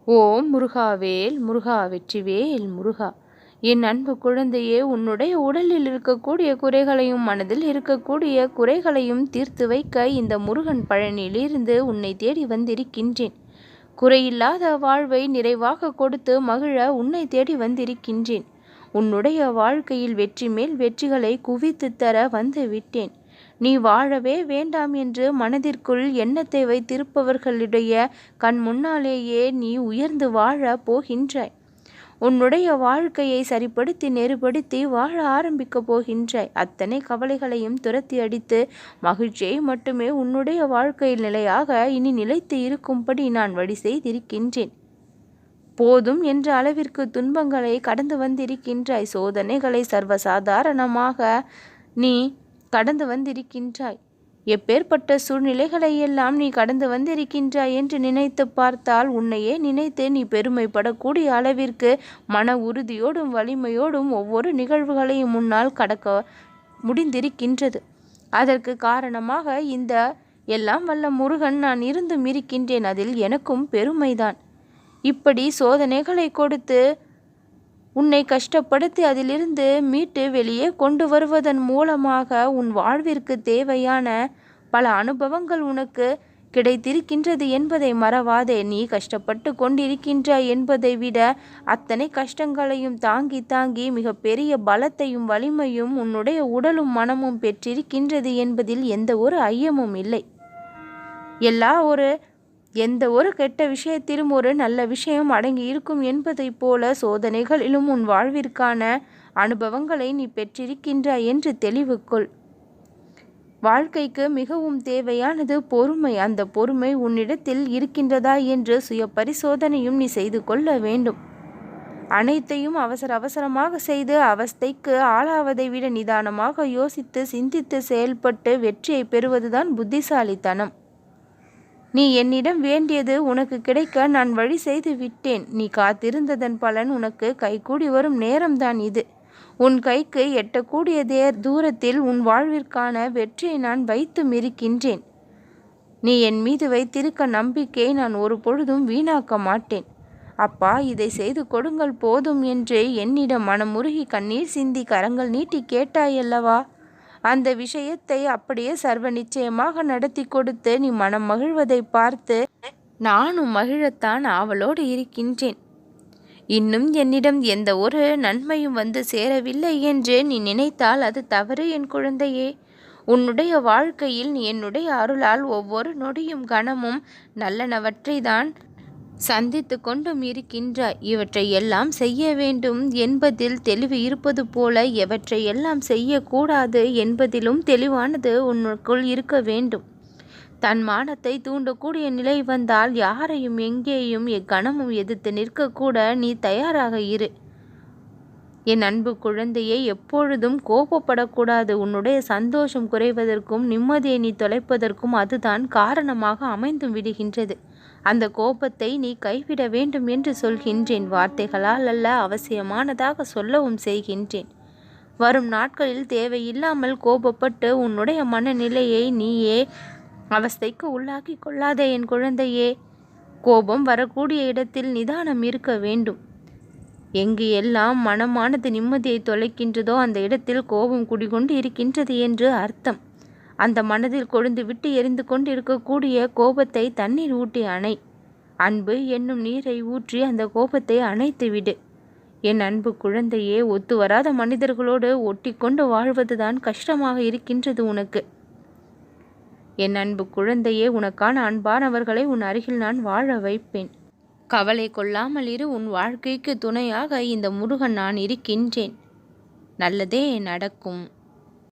ஓம் முருகாவேல் முருகா வெற்றிவேல் முருகா. என் அன்பு குழந்தையே, உன்னுடைய உடலில் இருக்கக்கூடிய குறைகளையும் மனதில் இருக்கக்கூடிய குறைகளையும் தீர்த்து வைக்க இந்த முருகன் பழனியிலிருந்து உன்னை தேடி வந்திருக்கின்றேன். குறையில்லாத வாழ்வை நிறைவாக கொடுத்து மகிழ உன்னை தேடி வந்திருக்கின்றேன். உன்னுடைய வாழ்க்கையில் வெற்றி மேல் வெற்றிகளை குவித்து தர வந்து விட்டேன். நீ வாழவே வேண்டாம் என்று மனதிற்குள் எண்ணத்தை வைத்திருப்பவர்களுடைய கண் முன்னாலேயே நீ உயர்ந்து வாழ போகின்றாய். உன்னுடைய வாழ்க்கையை சரிப்படுத்தி நெருப்படுத்தி வாழ ஆரம்பிக்க போகின்றாய். அத்தனை கவலைகளையும் துரத்தி அடித்து மகிழ்ச்சியை மட்டுமே உன்னுடைய வாழ்க்கையில் நிலையாக இனி நிலைத்து இருக்கும்படி நான் வழி செய்திருக்கின்றேன். போதும் என்ற அளவிற்கு துன்பங்களை கடந்து வந்திருக்கின்றாய். சோதனைகளை சர்வசாதாரணமாக நீ கடந்து வந்திருக்கின்றாய். எப்பேற்பட்ட சூழ்நிலைகளை எல்லாம் நீ கடந்து வந்திருக்கின்றாய் என்று நினைத்து பார்த்தால் உன்னையே நினைத்து நீ பெருமைப்படக்கூடிய அளவிற்கு மன உறுதியோடும் வலிமையோடும் ஒவ்வொரு நிகழ்வுகளையும் முன்னால் கடக்க முடிந்திருக்கின்றது. அதற்கு காரணமாக இந்த எல்லாம் வல்ல முருகன் நான் இருந்தும் இருக்கின்றேன். அதில் எனக்கும் பெருமைதான். இப்படி சோதனைகளை கொடுத்து உன்னை கஷ்டப்படுத்தி அதிலிருந்து மீட்டு வெளியே கொண்டு வருவதன் மூலமாக உன் வாழ்விற்கு தேவையான பல அனுபவங்கள் உனக்கு கிடைத்திருக்கின்றது என்பதை மறவாதே. நீ கஷ்டப்பட்டு கொண்டிருக்கின்றாய் என்பதை விட அத்தனை கஷ்டங்களையும் தாங்கி தாங்கி மிக பெரிய பலத்தையும் வலிமையும் உன்னுடைய உடலும் மனமும் பெற்றிருக்கின்றது என்பதில் எந்த ஒரு ஐயமும் இல்லை. எந்த ஒரு கெட்ட விஷயத்திலும் ஒரு நல்ல விஷயம் அடங்கி இருக்கும் என்பதைப் போல சோதனைகளிலும் உன் வாழ்விற்கான அனுபவங்களை நீ பெற்றிருக்கின்றாய் என்று தெளிவுகொள். வாழ்க்கைக்கு மிகவும் தேவையானது பொறுமை. அந்த பொறுமை உன்னிடத்தில் இருக்கின்றதா என்று சுய பரிசோதனையும் நீ செய்து கொள்ள வேண்டும். அனைத்தையும் அவசரமாக செய்து அவஸ்தைக்கு ஆளாவதை விட நிதானமாக யோசித்து சிந்தித்து செயல்பட்டு வெற்றியை பெறுவதுதான் புத்திசாலித்தனம். நீ என்னிடம் வேண்டியது உனக்கு கிடைக்க நான் வழி செய்து விட்டேன். நீ காத்திருந்ததன் பலன் உனக்கு கைகூடி வரும் நேரம்தான் இது. உன் கைக்கு எட்டக்கூடிய தூரத்தில் உன் வாழ்விற்கான வெற்றியை நான் வைத்தும் இருக்கின்றேன். நீ என் மீது வைத்திருக்க நம்பிக்கையை நான் ஒரு பொழுதும் வீணாக்க மாட்டேன். அப்பா, இதை செய்து கொடுங்கள் போதும் என்று என்னிடம் மனமுருகி கண்ணீர் சிந்தி கரங்கள் நீட்டி கேட்டாயல்லவா? அந்த விஷயத்தை அப்படியே சர்வ நிச்சயமாக நடத்தி கொடுத்து நீ மனம் மகிழ்வதை பார்த்து நானும் மகிழத்தான் ஆவலோடு இருக்கின்றேன். இன்னும் என்னிடம் எந்த ஒரு நன்மையும் வந்து சேரவில்லை என்று நீ நினைத்தால் அது தவறு என் குழந்தையே. உன்னுடைய வாழ்க்கையில் நீ என்னுடைய அருளால் ஒவ்வொரு நொடியும் கணமும் நல்லனவற்றை தான் சந்தித்து கொண்டும் இருக்கின்றாய். இவற்றை எல்லாம் செய்ய வேண்டும் என்பதில் தெளிவு இருப்பது போல எவற்றை எல்லாம் செய்யக்கூடாது என்பதிலும் தெளிவானது உன்னுக்குள் இருக்க வேண்டும். தன் மானத்தை தூண்டக்கூடிய நிலை வந்தால் யாரையும் எங்கேயும் எக்கணமும் எதிர்த்து நிற்கக்கூட நீ தயாராக இரு. என் அன்பு குழந்தையை, எப்பொழுதும் கோபப்படக்கூடாது. உன்னுடைய சந்தோஷம் குறைவதற்கும் நிம்மதியை நீ தொலைப்பதற்கும் அதுதான் காரணமாக அமைந்தும் விடுகின்றது. அந்த கோபத்தை நீ கைவிட வேண்டும் என்று சொல்கின்றேன். வார்த்தைகளால் அல்ல, அவசியமானதாக சொல்லவும் செய்கின்றேன். வரும் நாட்களில் தேவையில்லாமல் கோபப்பட்டு உன்னுடைய மனநிலையை நீயே அவஸ்தைக்கு உள்ளாக்கி கொள்ளாதே என் குழந்தையே. கோபம் வரக்கூடிய இடத்தில் நிதானம் இருக்க வேண்டும். எங்கு எல்லாம் மனமானது நிம்மதியை தொலைக்கின்றதோ அந்த இடத்தில் கோபம் குடிகொண்டு இருக்கின்றது என்று அர்த்தம். அந்த மனதில் கொழுந்து விட்டு எரிந்து கொண்டிருக்கக்கூடிய கோபத்தை தண்ணீர் ஊட்டி அணை. அன்பு என்னும் நீரை ஊற்றி அந்த கோபத்தை அணைத்து விடு. என் அன்பு குழந்தையே, ஒத்து வராத மனிதர்களோடு ஒட்டி கொண்டு வாழ்வதுதான் கஷ்டமாக இருக்கின்றது உனக்கு. என் அன்பு குழந்தையே, உனக்கான அன்பானவர்களை உன் அருகில் நான் வாழ வைப்பேன். கவலை கொள்ளாமல் இரு. உன் வாழ்க்கைக்கு துணையாக இந்த முருகன் நான் இருக்கின்றேன். நல்லதே நடக்கும்.